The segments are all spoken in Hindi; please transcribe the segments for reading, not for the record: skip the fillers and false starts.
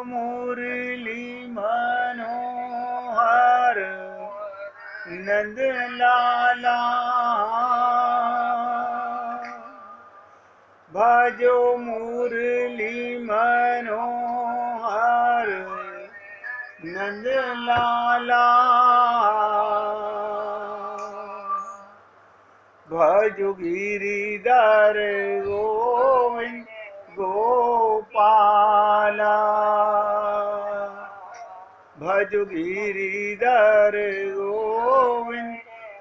मुरली मनोहर नंद लाला, भजो मुरली मनोहर नंद लाला, भजो गिरिधर गोविंद गोपाला, भजो गिरिधर गोविंद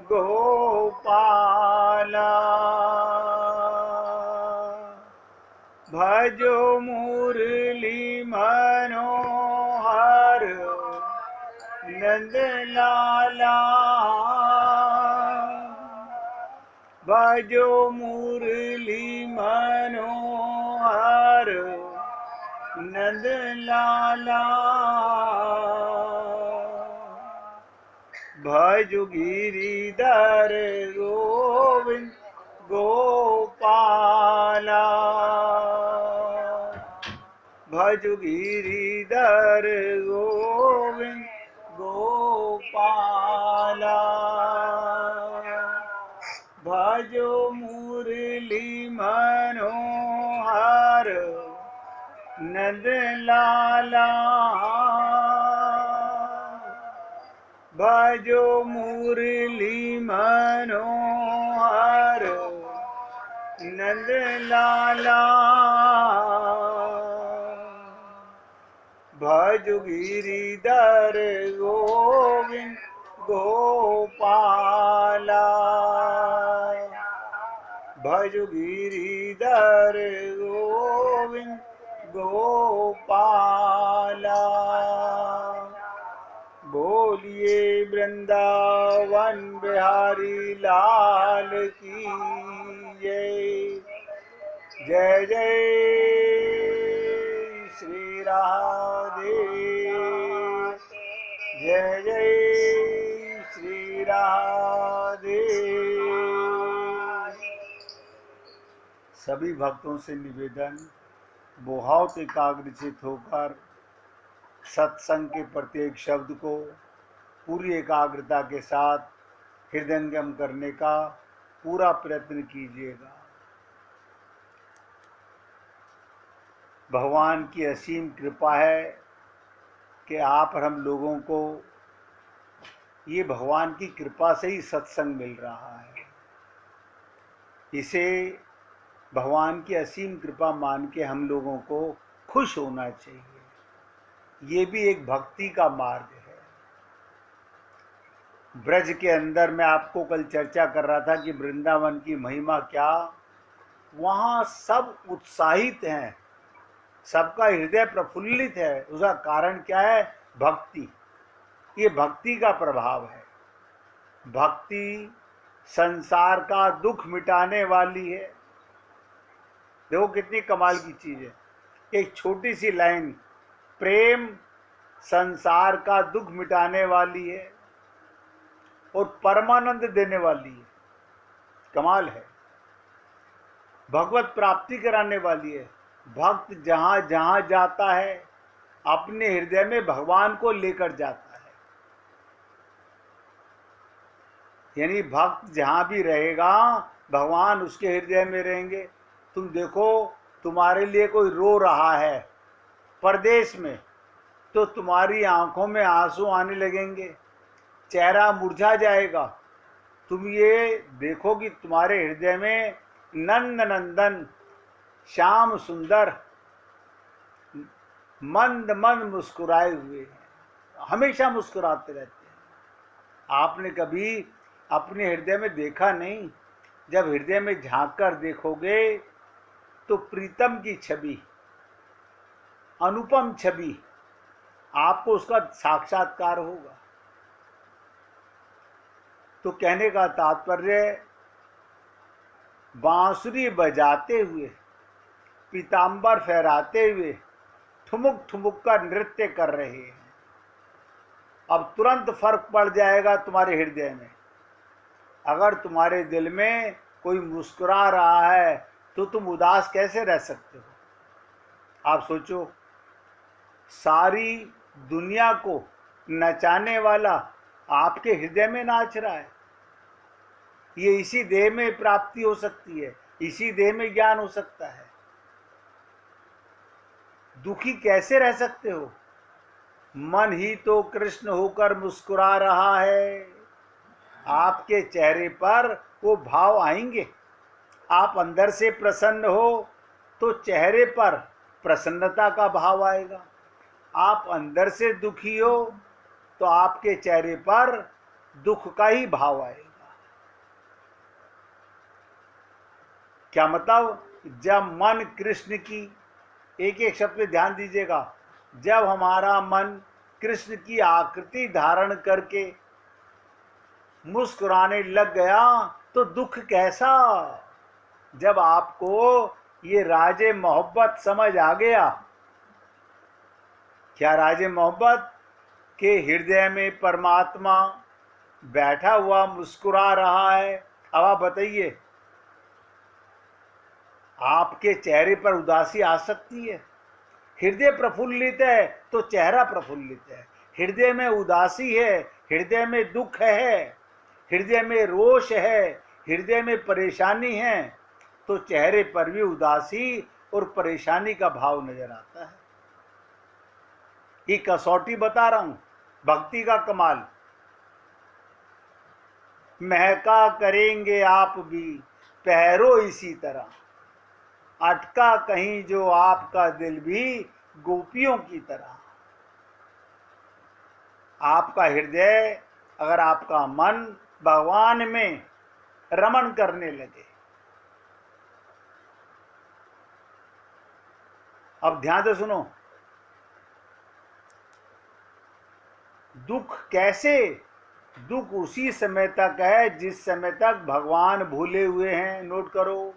गोपाला, भजो मुरली मनोहर नंद लाला, भजो मुरली मनोहर नंद लाला, भजो गिरिधर गोविंद गोपाला, भजो गिरिधर गोविंद गोपाला, भजो मुरली मनोहर नंद लाला, भजो मुरली मनोहर नंद लाला, भजो गिरिधर गोविंद गोपाला, भजो गिरिधर गोविंद गोपाला, बोलिए वृंदावन बिहारी लाल की जय। जय जय श्री राधे, जय जय श्री राधे। सभी भक्तों से निवेदन, बहुत एकाग्रचित होकर सत्संग के प्रत्येक शब्द को पूरी एकाग्रता के साथ हृदयंगम करने का पूरा प्रयत्न कीजिएगा। भगवान की असीम कृपा है कि आप और हम लोगों को ये भगवान की कृपा से ही सत्संग मिल रहा है। इसे भगवान की असीम कृपा मान के हम लोगों को खुश होना चाहिए। ये भी एक भक्ति का मार्ग है। ब्रज के अंदर मैं आपको कल चर्चा कर रहा था कि वृंदावन की महिमा क्या, वहाँ सब उत्साहित हैं, सबका हृदय प्रफुल्लित है। उसका कारण क्या है? भक्ति। ये भक्ति का प्रभाव है। भक्ति संसार का दुख मिटाने वाली है। देखो कितनी कमाल की चीज है। एक छोटी सी लाइन, प्रेम संसार का दुख मिटाने वाली है और परमानंद देने वाली है। कमाल है। भगवत प्राप्ति कराने वाली है। भक्त जहां जहां जाता है अपने हृदय में भगवान को लेकर जाता है। यानी भक्त जहां भी रहेगा भगवान उसके हृदय में रहेंगे। तुम देखो, तुम्हारे लिए कोई रो रहा है परदेश में, तो तुम्हारी आंखों में आंसू आने लगेंगे, चेहरा मुरझा जाएगा। तुम ये देखो कि तुम्हारे हृदय में नंद नंदन श्याम सुंदर मंद मंद मुस्कुराए हुए हैं, हमेशा मुस्कुराते रहते हैं। आपने कभी अपने हृदय में देखा नहीं? जब हृदय में झांक कर देखोगे तो प्रीतम की छवि, अनुपम छवि, आपको उसका साक्षात्कार होगा। तो कहने का तात्पर्य, बांसुरी बजाते हुए, पीतांबर फहराते हुए ठुमुक ठुमुक कर नृत्य कर रहे हैं। अब तुरंत फर्क पड़ जाएगा तुम्हारे हृदय में। अगर तुम्हारे दिल में कोई मुस्कुरा रहा है तो तुम उदास कैसे रह सकते हो? आप सोचो, सारी दुनिया को नचाने वाला आपके हृदय में नाच रहा है। ये इसी देह में प्राप्ति हो सकती है, इसी देह में ज्ञान हो सकता है। दुखी कैसे रह सकते हो? मन ही तो कृष्ण होकर मुस्कुरा रहा है। आपके चेहरे पर वो भाव आएंगे। आप अंदर से प्रसन्न हो तो चेहरे पर प्रसन्नता का भाव आएगा। आप अंदर से दुखी हो तो आपके चेहरे पर दुख का ही भाव आएगा। क्या मतलब? जब मन कृष्ण की, एक एक शब्द पे ध्यान दीजिएगा, जब हमारा मन कृष्ण की आकृति धारण करके मुस्कुराने लग गया तो दुख कैसा? जब आपको ये राजे मोहब्बत समझ आ गया, क्या राजे मोहब्बत के हृदय में परमात्मा बैठा हुआ मुस्कुरा रहा है। अब आप बताइए, आपके चेहरे पर उदासी आ सकती है? हृदय प्रफुल्लित है तो चेहरा प्रफुल्लित है। हृदय में उदासी है, हृदय में दुख है, हृदय में रोष है, हृदय में परेशानी है, तो चेहरे पर भी उदासी और परेशानी का भाव नजर आता है। ये कसौटी बता रहा हूं, भक्ति का कमाल। महका करेंगे आप भी पहरो इसी तरह, अटका कहीं जो आपका दिल भी गोपियों की तरह। आपका हृदय, अगर आपका मन भगवान में रमण करने लगे। अब ध्यान से सुनो, दुख कैसे? दुख उसी समय तक है जिस समय तक भगवान भूले हुए हैं। नोट करो,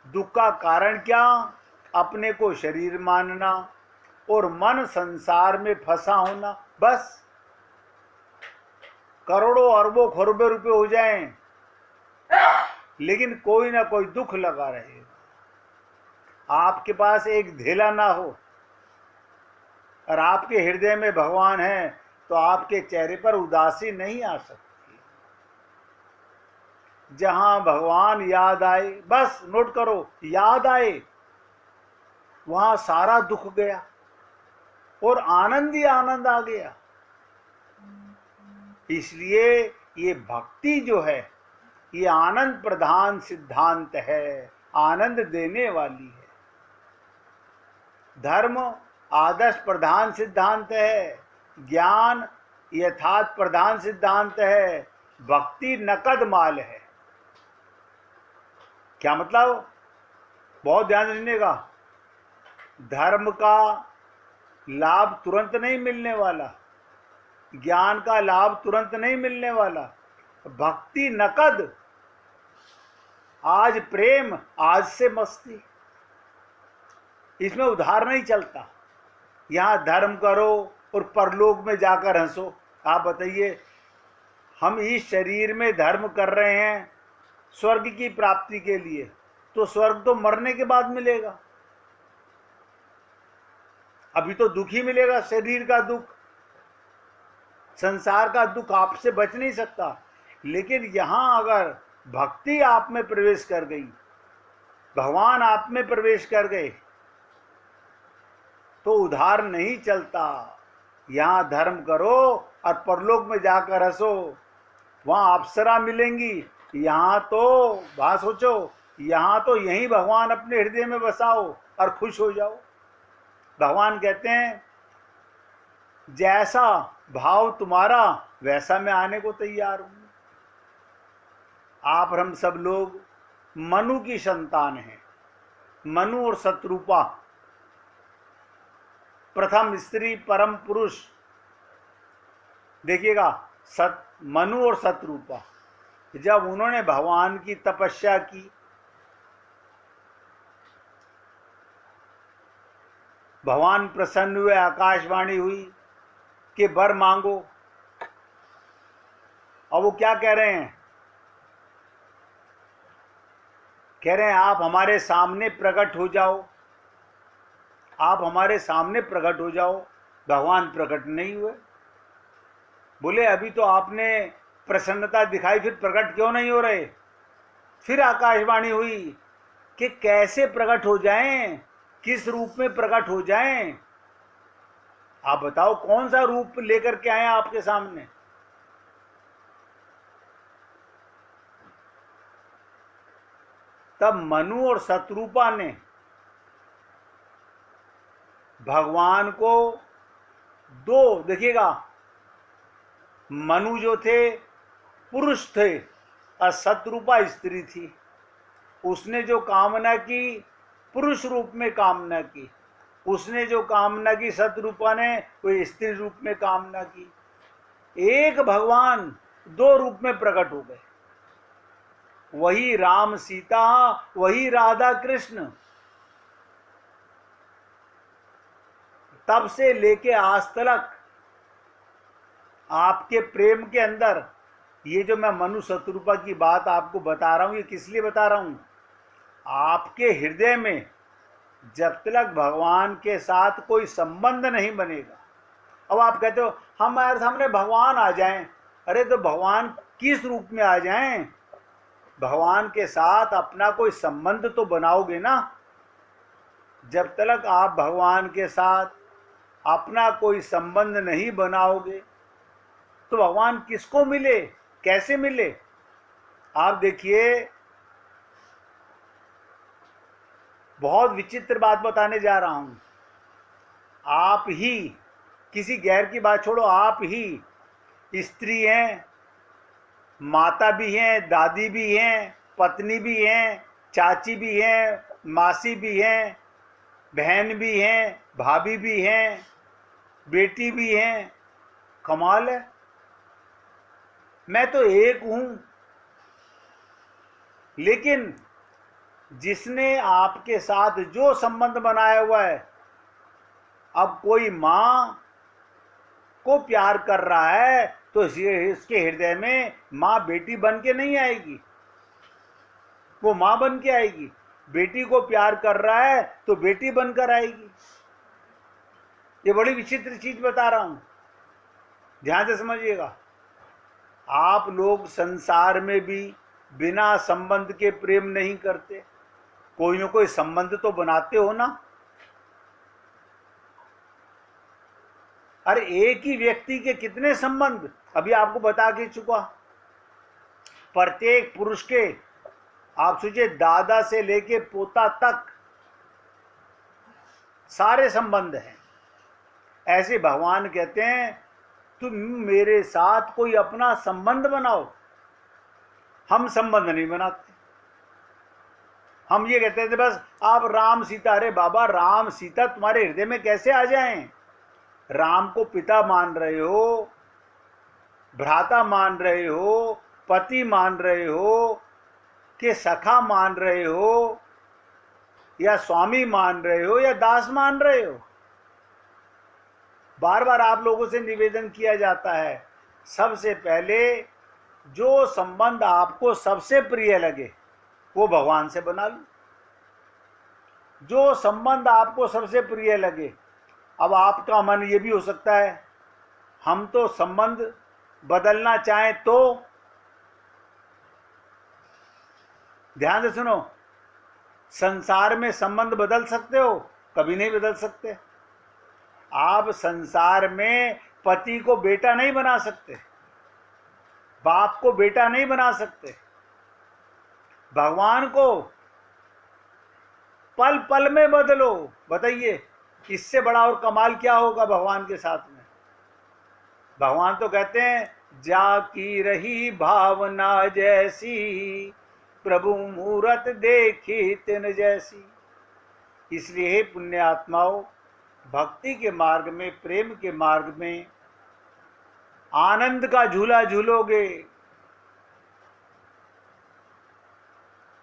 दुख का कारण क्या? अपने को शरीर मानना और मन संसार में फंसा होना। बस करोड़ों अरबों खरबों रुपए हो जाएं, लेकिन कोई ना कोई दुख लगा रहेगा। आपके पास एक धेला ना हो और आपके हृदय में भगवान है तो आपके चेहरे पर उदासी नहीं आ सकती। जहां भगवान याद आए, बस नोट करो, याद आए, वहां सारा दुख गया और आनंद ही आनंद आ गया। इसलिए ये भक्ति जो है ये आनंद प्रधान सिद्धांत है, आनंद देने वाली है। धर्म आदर्श प्रधान सिद्धांत है, ज्ञान यथार्थ प्रधान सिद्धांत है, भक्ति नकद माल है। क्या मतलब? बहुत ध्यान सुनिएगा। धर्म का लाभ तुरंत नहीं मिलने वाला, ज्ञान का लाभ तुरंत नहीं मिलने वाला, भक्ति नकद। आज प्रेम, आज से मस्ती, इसमें उधार नहीं चलता। यहां धर्म करो और परलोक में जाकर हंसो। आप बताइए, हम इस शरीर में धर्म कर रहे हैं स्वर्ग की प्राप्ति के लिए, तो स्वर्ग तो मरने के बाद मिलेगा। अभी तो दुख ही मिलेगा, शरीर का दुख, संसार का दुख आपसे बच नहीं सकता। लेकिन यहां अगर भक्ति आप में प्रवेश कर गई, भगवान आप में प्रवेश कर गए, तो उधार नहीं चलता। यहां धर्म करो और परलोक में जाकर हंसो, वहां अप्सरा मिलेंगी। यहां तो बात सोचो, यहां तो यही भगवान अपने हृदय में बसाओ और खुश हो जाओ। भगवान कहते हैं, जैसा भाव तुम्हारा वैसा मैं आने को तैयार हूं। आप हम सब लोग मनु की संतान हैं। मनु और शत्रुपा, प्रथम स्त्री परम पुरुष। देखिएगा, मनु और शत्रुपा, जब उन्होंने भगवान की तपस्या की, भगवान प्रसन्न हुए, आकाशवाणी हुई कि वर मांगो। और वो क्या कह रहे हैं? कह रहे हैं आप हमारे सामने प्रकट हो जाओ, आप हमारे सामने प्रकट हो जाओ। भगवान प्रकट नहीं हुए। बोले अभी तो आपने प्रसन्नता दिखाई, फिर प्रकट क्यों नहीं हो रहे? फिर आकाशवाणी हुई कि कैसे प्रकट हो जाएं, किस रूप में प्रकट हो जाएं। आप बताओ कौन सा रूप लेकर के आए आपके सामने? तब मनु और शत्रुपा ने भगवान को दो, देखिएगा, मनु जो थे पुरुष थे और शत्रुपा स्त्री थी। उसने जो कामना की पुरुष रूप में कामना की, उसने जो कामना की शत्रुपा ने वो स्त्री रूप में कामना की। एक भगवान दो रूप में प्रकट हो गए। वही राम सीता, वही राधा कृष्ण। तब से लेके आज तक आपके प्रेम के अंदर, ये जो मैं मनु शत्रुपा की बात आपको बता रहा हूं, ये किस लिए बता रहा हूं? आपके हृदय में जब तक भगवान के साथ कोई संबंध नहीं बनेगा। अब आप कहते हो हमारे सामने भगवान आ जाएं। अरे तो भगवान किस रूप में आ जाएं? भगवान के साथ अपना कोई संबंध तो बनाओगे ना। जब तक आप भगवान के साथ अपना कोई संबंध नहीं बनाओगे तो भगवान किसको मिले, कैसे मिले? आप देखिए, बहुत विचित्र बात बताने जा रहा हूं। आप ही, किसी गैर की बात छोड़ो, आप ही स्त्री हैं, माता भी हैं, दादी भी हैं, पत्नी भी हैं, चाची भी हैं, मासी भी हैं, बहन भी हैं, भाभी भी हैं, बेटी भी हैं। कमाल है। मैं तो एक हूं, लेकिन जिसने आपके साथ जो संबंध बनाया हुआ है, अब कोई मां को प्यार कर रहा है तो इसके हृदय में मां बेटी बन के नहीं आएगी, वो मां बन के आएगी। बेटी को प्यार कर रहा है तो बेटी बनकर आएगी। ये बड़ी विचित्र चीज बता रहा हूं, ध्यान से समझिएगा। आप लोग संसार में भी बिना संबंध के प्रेम नहीं करते, कोई ना कोई संबंध तो बनाते हो ना। अरे एक ही व्यक्ति के कितने संबंध, अभी आपको बता के चुका। प्रत्येक पुरुष के, आप सोचिए, दादा से लेके पोता तक सारे संबंध हैं। ऐसे भगवान कहते हैं तुम मेरे साथ कोई अपना संबंध बनाओ। हम संबंध नहीं बनाते। हम ये कहते थे बस आप राम सीता। अरे बाबा, राम सीता तुम्हारे हृदय में कैसे आ जाएं? राम को पिता मान रहे हो, भ्राता मान रहे हो, पति मान रहे हो, कि सखा मान रहे हो, या स्वामी मान रहे हो, या दास मान रहे हो? बार बार आप लोगों से निवेदन किया जाता है, सबसे पहले जो संबंध आपको सबसे प्रिय लगे वो भगवान से बना लो। जो संबंध आपको सबसे प्रिय लगे। अब आपका मन ये भी हो सकता है हम तो संबंध बदलना चाहें तो, ध्यान से सुनो, संसार में संबंध बदल सकते हो? कभी नहीं बदल सकते। आप संसार में पति को बेटा नहीं बना सकते, बाप को बेटा नहीं बना सकते। भगवान को पल पल में बदलो। बताइए इससे बड़ा और कमाल क्या होगा भगवान के साथ में? भगवान तो कहते हैं जाकी रही भावना जैसी, प्रभु मूरत देखी तिन जैसी। इसलिए हे पुण्य आत्माओं, भक्ति के मार्ग में, प्रेम के मार्ग में आनंद का झूला झूलोगे।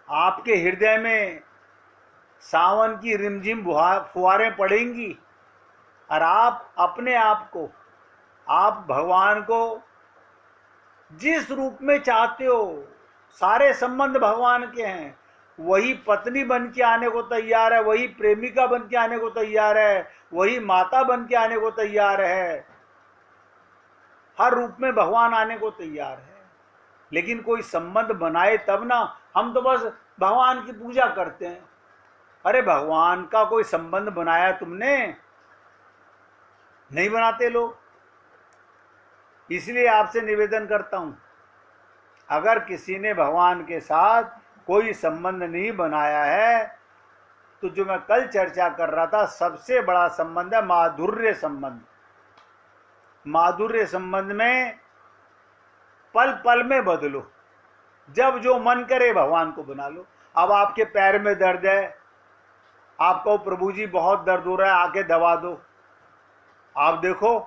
आपके हृदय में सावन की रिमझिम फुहारें पड़ेंगी और आप अपने आप को, आप भगवान को जिस रूप में चाहते हो, सारे संबंध भगवान के हैं, वही पत्नी बन के आने को तैयार है, वही प्रेमिका बन के आने को तैयार है, वही माता बन के आने को तैयार है, हर रूप में भगवान आने को तैयार है। लेकिन कोई संबंध बनाए तब ना। हम तो बस भगवान की पूजा करते हैं। अरे भगवान का कोई संबंध बनाया तुमने? नहीं बनाते लोग। इसलिए आपसे निवेदन करता हूं, अगर किसी ने भगवान के साथ कोई संबंध नहीं बनाया है तो जो मैं कल चर्चा कर रहा था, सबसे बड़ा संबंध है माधुर्य संबंध। माधुर्य संबंध में पल पल में बदलो, जब जो मन करे भगवान को बना लो। अब आपके पैर में दर्द है, आपको प्रभु जी बहुत दर्द हो रहा है, आके दवा दो। आप देखो,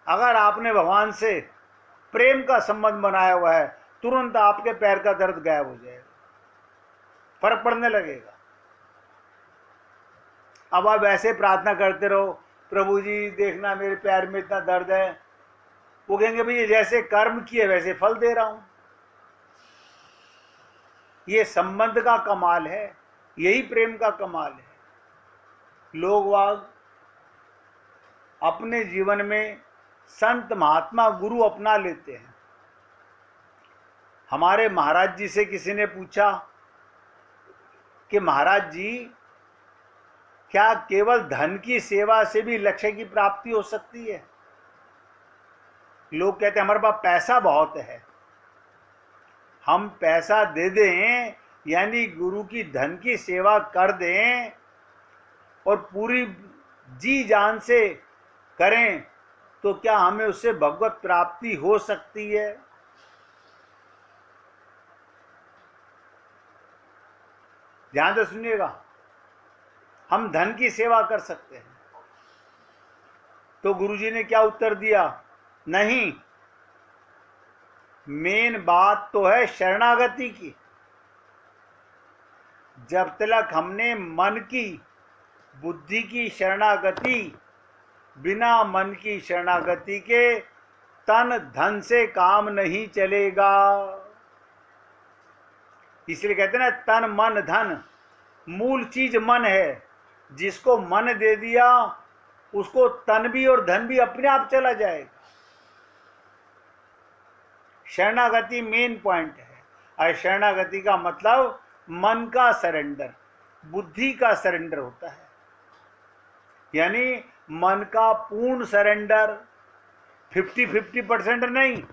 अगर आपने भगवान से प्रेम का संबंध बनाया हुआ है, तुरंत आपके पैर का दर्द गायब हो जाएगा, फर्क पड़ने लगेगा। अब आप ऐसे प्रार्थना करते रहो, प्रभु जी देखना मेरे पैर में इतना दर्द है, वो कहेंगे भाई जैसे कर्म किए वैसे फल दे रहा हूं। ये संबंध का कमाल है, यही प्रेम का कमाल है। लोग वाग अपने जीवन में संत महात्मा गुरु अपना लेते हैं। हमारे महाराज जी से किसी ने पूछा कि महाराज जी, क्या केवल धन की सेवा से भी लक्ष्य की प्राप्ति हो सकती है? लोग कहते हैं हमारे पास पैसा बहुत है, हम पैसा दे दें यानी गुरु की धन की सेवा कर दें और पूरी जी जान से करें, तो क्या हमें उससे भगवत प्राप्ति हो सकती है? ध्यान से सुनिएगा, हम धन की सेवा कर सकते हैं। तो गुरुजी ने क्या उत्तर दिया? नहीं, मेन बात तो है शरणागति की। जब तक हमने मन की, बुद्धि की शरणागति, बिना मन की शरणागति के तन धन से काम नहीं चलेगा। इसलिए कहते हैं ना, तन मन धन, मूल चीज मन है। जिसको मन दे दिया उसको तन भी और धन भी अपने आप चला जाएगा। शरणागति मेन पॉइंट है। और शरणागति का मतलब मन का सरेंडर, बुद्धि का सरेंडर होता है। यानी मन का पूर्ण सरेंडर, 50-50% नहीं,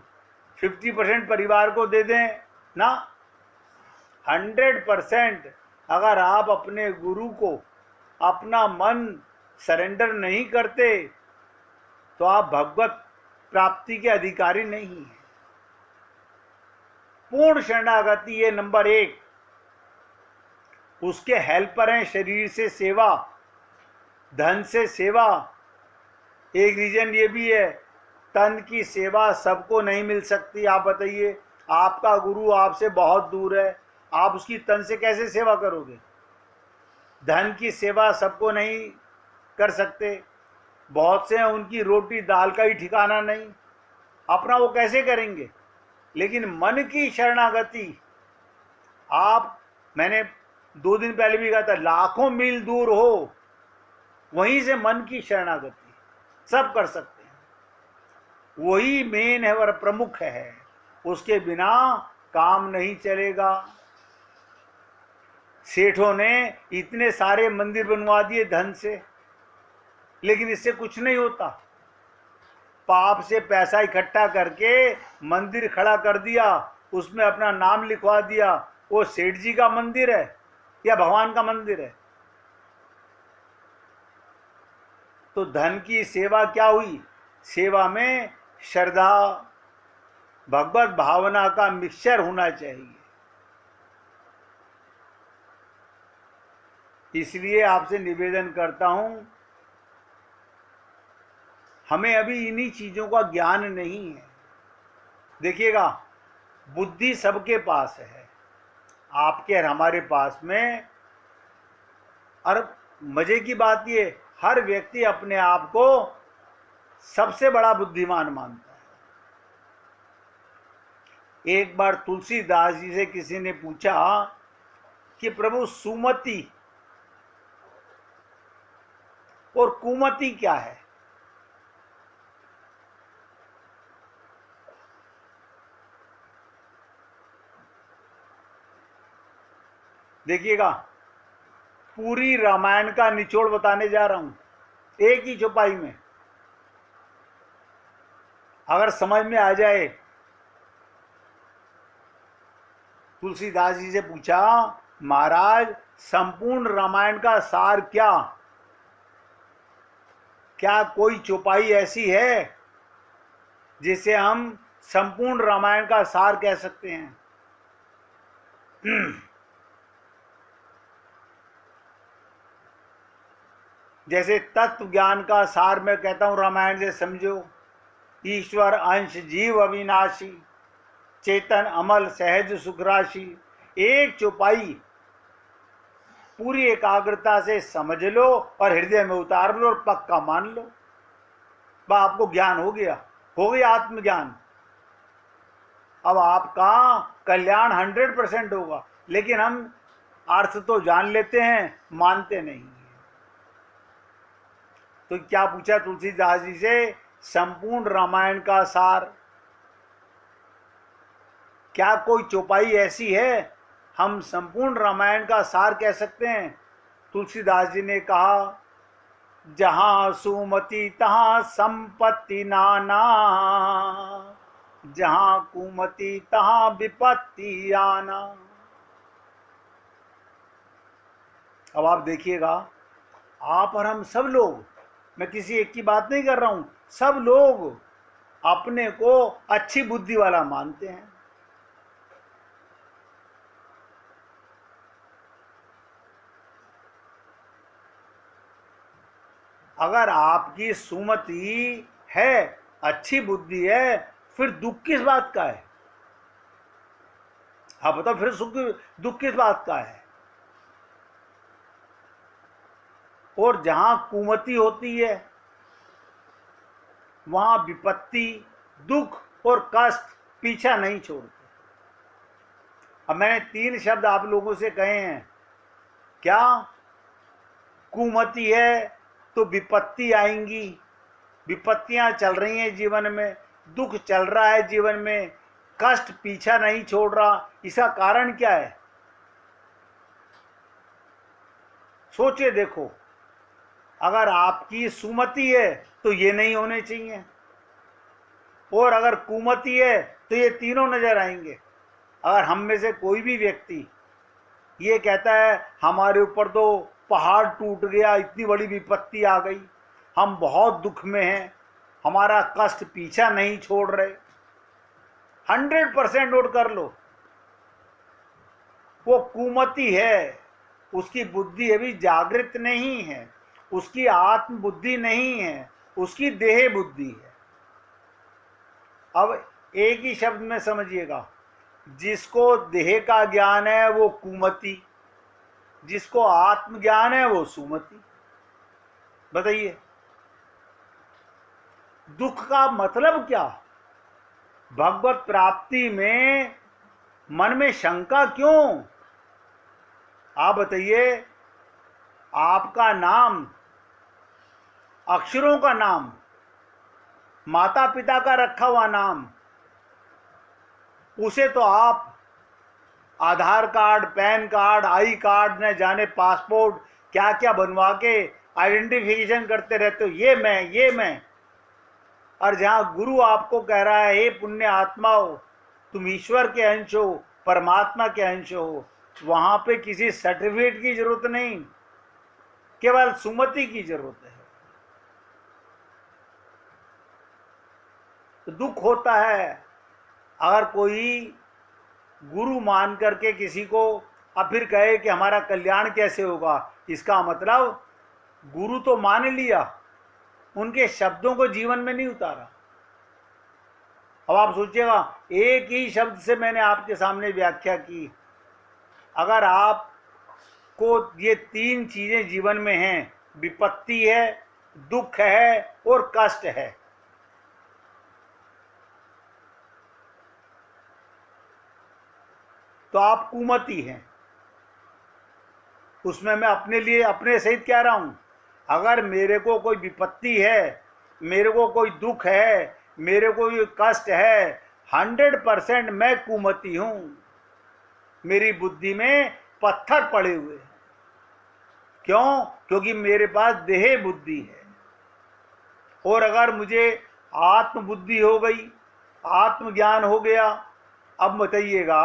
50% परिवार को दे दें ना, 100%। अगर आप अपने गुरु को अपना मन सरेंडर नहीं करते तो आप भगवत प्राप्ति के अधिकारी नहीं हैं। पूर्ण शरणागति ये नंबर 1। उसके हेल्पर हैं शरीर से सेवा, धन से सेवा। एक रीजन ये भी है, तन की सेवा सबको नहीं मिल सकती। आप बताइए, आपका गुरु आपसे बहुत दूर है, आप उसकी तन से कैसे सेवा करोगे? धन की सेवा सबको नहीं कर सकते। बहुत से हैं उनकी रोटी दाल का ही ठिकाना नहीं, अपना वो कैसे करेंगे? लेकिन मन की शरणागति आप, मैंने 2 दिन पहले भी कहा था, लाखों मील दूर हो, वहीं से मन की शरणागति सब कर सकते हैं। वही मेन है और प्रमुख है, उसके बिना काम नहीं चलेगा। सेठों ने इतने सारे मंदिर बनवा दिए धन से, लेकिन इससे कुछ नहीं होता। पाप से पैसा इकट्ठा करके मंदिर खड़ा कर दिया, उसमें अपना नाम लिखवा दिया। वो सेठ जी का मंदिर है या भगवान का मंदिर है? तो धन की सेवा क्या हुई? सेवा में श्रद्धा, भगवत भावना का मिक्सचर होना चाहिए। इसलिए आपसे निवेदन करता हूं, हमें अभी इन्हीं चीजों का ज्ञान नहीं है। देखिएगा, बुद्धि सबके पास है, आपके और हमारे पास में। और मजे की बात ये, हर व्यक्ति अपने आप को सबसे बड़ा बुद्धिमान मानता है। एक बार तुलसीदास जी से किसी ने पूछा कि प्रभु सुमति और कुमति क्या है। देखिएगा, पूरी रामायण का निचोड़ बताने जा रहा हूं एक ही चौपाई में। अगर समझ में आ जाए, तुलसीदास जी से पूछा, महाराज संपूर्ण रामायण का सार क्या, क्या कोई चौपाई ऐसी है जिसे हम संपूर्ण रामायण का सार कह सकते हैं। जैसे तत्व ज्ञान का सार मैं कहता हूं रामायण से समझो, ईश्वर अंश जीव अविनाशी, चेतन अमल सहज सुख राशि। एक चौपाई पूरी एकाग्रता से समझ लो और हृदय में उतार लो और पक्का मान लो, बस आपको ज्ञान हो गया आत्मज्ञान। अब आपका कल्याण 100% होगा। लेकिन हम अर्थ तो जान लेते हैं, मानते नहीं। तो क्या पूछा तुलसीदास जी से, संपूर्ण रामायण का सार, क्या कोई चौपाई ऐसी है हम संपूर्ण रामायण का सार कह सकते हैं। तुलसीदास जी ने कहा, जहां सुमति तहां संपत्ति नाना, जहां कुमति तहां विपत्ति आना। अब आप देखिएगा, आप और हम सब लोग, मैं किसी एक की बात नहीं कर रहा हूं, सब लोग अपने को अच्छी बुद्धि वाला मानते हैं। अगर आपकी सुमति है, अच्छी बुद्धि है, फिर दुख किस बात का है। आप बताओ, फिर दुख किस बात का है। और जहां कुमति होती है वहां विपत्ति, दुख और कष्ट पीछा नहीं छोड़ते। अब मैंने 3 शब्द आप लोगों से कहे हैं, क्या कुमति है तो विपत्ति आएंगी, विपत्तियां चल रही हैं जीवन में, दुख चल रहा है जीवन में, कष्ट पीछा नहीं छोड़ रहा। इसका कारण क्या है, सोचे देखो। अगर आपकी सुमति है तो ये नहीं होने चाहिए, और अगर कुमति है तो ये तीनों नजर आएंगे। अगर हम में से कोई भी व्यक्ति ये कहता है हमारे ऊपर तो पहाड़ टूट गया, इतनी बड़ी विपत्ति आ गई, हम बहुत दुख में हैं, हमारा कष्ट पीछा नहीं छोड़ रहे, 100% नोट कर लो, वो कुमति है। उसकी बुद्धि अभी जागृत नहीं है, उसकी आत्म बुद्धि नहीं है, उसकी देह बुद्धि है। अब एक ही शब्द में समझिएगा, जिसको देह का ज्ञान है वो कुमति, जिसको आत्मज्ञान है वो सुमति। बताइए, दुख का मतलब क्या। भगवत प्राप्ति में मन में शंका क्यों। आप बताइए, आपका नाम, अक्षरों का नाम, माता पिता का रखा हुआ नाम, उसे तो आप Aadhaar card, PAN card, I card, न जाने पासपोर्ट क्या क्या बनवा के आइडेंटिफिकेशन करते रहते हो, ये मैं। और जहां गुरु आपको कह रहा है, हे पुण्य आत्मा हो, तुम ईश्वर के अंश हो, परमात्मा के अंश हो, वहां पे किसी सर्टिफिकेट की जरूरत नहीं, केवल सुमति की जरूरत है। तो दुख होता है अगर कोई गुरु मान करके किसी को अब फिर कहे कि हमारा कल्याण कैसे होगा। इसका मतलब गुरु तो मान लिया, उनके शब्दों को जीवन में नहीं उतारा। अब आप सोचिएगा, एक ही शब्द से मैंने आपके सामने व्याख्या की, अगर आपको ये 3 चीजें जीवन में हैं, विपत्ति है, दुख है और कष्ट है, तो आप कुमति हैं। उसमें मैं अपने लिए अपने सहित कह रहा हूं। अगर मेरे को कोई विपत्ति है, मेरे को कोई दुख है, मेरे को कोई कष्ट है, 100% मैं कुमति हूं। मेरी बुद्धि में पत्थर पड़े हुए हैं। क्यों? क्योंकि मेरे पास देह बुद्धि है। और अगर मुझे आत्म बुद्धि हो गई, आत्मज्ञान हो गया, अब बताइएगा,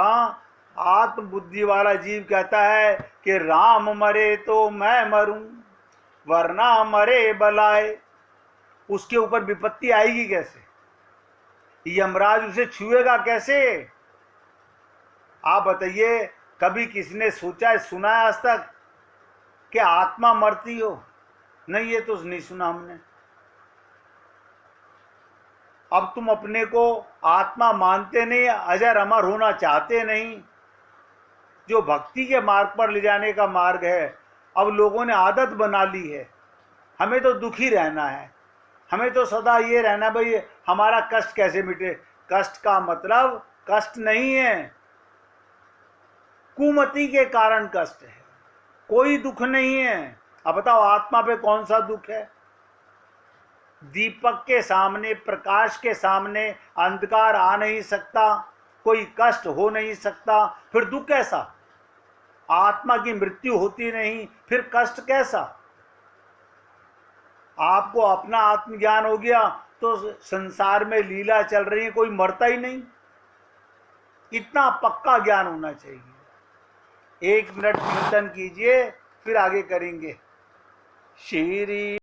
आत्म बुद्धि वाला जीव कहता है कि राम मरे तो मैं मरूं, वरना मरे बलाए। उसके ऊपर विपत्ति आएगी कैसे? यमराज उसे छुएगा कैसे? आप बताइए, कभी किसी ने सोचा है, सुना है आज तक कि आत्मा मरती हो? नहीं, ये तो नहीं सुना हमने। अब तुम अपने को आत्मा मानते नहीं, अजर अमर होना चाहते नहीं, जो भक्ति के मार्ग पर ले जाने का मार्ग है। अब लोगों ने आदत बना ली है, हमें तो दुखी रहना है, हमें तो सदा ये रहना, भाई हमारा कष्ट कैसे मिटे। कष्ट का मतलब कष्ट नहीं है, कुमति के कारण कष्ट है, कोई दुख नहीं है। अब बताओ, आत्मा पे कौन सा दुख है? दीपक के सामने, प्रकाश के सामने अंधकार आ नहीं सकता, कोई कष्ट हो नहीं सकता, फिर दुख कैसा? आत्मा की मृत्यु होती नहीं, फिर कष्ट कैसा? आपको अपना आत्मज्ञान हो गया तो संसार में लीला चल रही है, कोई मरता ही नहीं। इतना पक्का ज्ञान होना चाहिए। 1 मिनट कीर्तन कीजिए, फिर आगे करेंगे। श्री